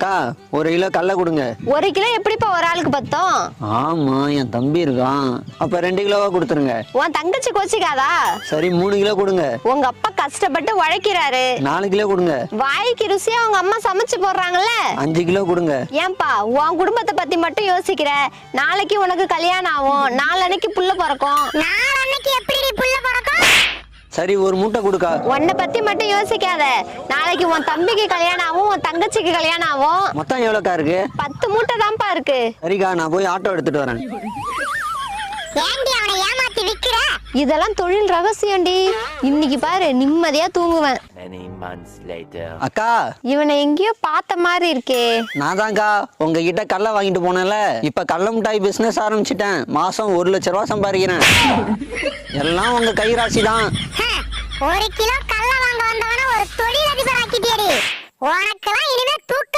அக்கா 1 கிலோ கடலை கொடுங்க. 1 கிலோ எப்படிப்பா ஒரு ஆளுக்கு பத்தும்? ஆமா, என் தம்பி இருக்கான். அப்ப 2 கிலோவா கொடுத்துருங்க. உன் தங்கச்சி கோச்சிக்காதா? சரி 3 கிலோ கொடுங்க. உங்க அப்பா கஷ்டப்பட்டு உழைக்கிறாரு. 4 கிலோ கொடுங்க. வாய்க்கு ருசியா உங்க அம்மா சமைச்சு போடுறாங்கல்ல. 5 கிலோ கொடுங்க. ஏன்பா உன் குடும்பத்தை பத்தி மட்டும் யோசிக்கிற? நாளைக்கு உனக்கு கல்யாணம் ஆகும், நாளன்னைக்கு புள்ள பிறக்கும். நாளன்னைக்கு எப்படி புள்ள பிறக்கும்? சரி 1 மூட்டை கொடுக்கா. உன்னை பத்தி மட்டும் யோசிக்காத. நாளைக்கு உன் தம்பிக்கு கல்யாணம் ஆகும், உன் தங்கச்சிக்கு கல்யாணம் ஆகும். மொத்தம் எவ்வளோக்கா இருக்கு? 10 மூட்டை தான்ப்பா இருக்கு. சரிக்கா, நான் போய் ஆட்டோ எடுத்துட்டு வரேன். ஏண்டி அவனை ஏமாத்தி விக்கிற? இதெல்லாம் தொழில் ரகசியம்டி. இன்னைக்கு பாரு நிம்மதியா தூங்குவேன். Many months later. அக்கா, இவனை எங்கேயோ பார்த்த மாதிரி இருக்கே. நான் தான்க்கா உங்ககிட்ட கடலை வாங்கிட்டு போனேன்ல. இப்ப கடலை மிட்டாய் பிசினஸ் ஆரம்பிச்சிட்டேன். மாசம் 1 லட்ச ரூபா சம்பாதிக்கிறேன். எல்லாம் உங்க கை ராசி தான். 1 கிலோ கல்ல வாங்க வந்தவன ஒரு தொழிலதிபர் ஆக்கிட்டியடி. உனக்கெல்லாம் இனிமே தூக்க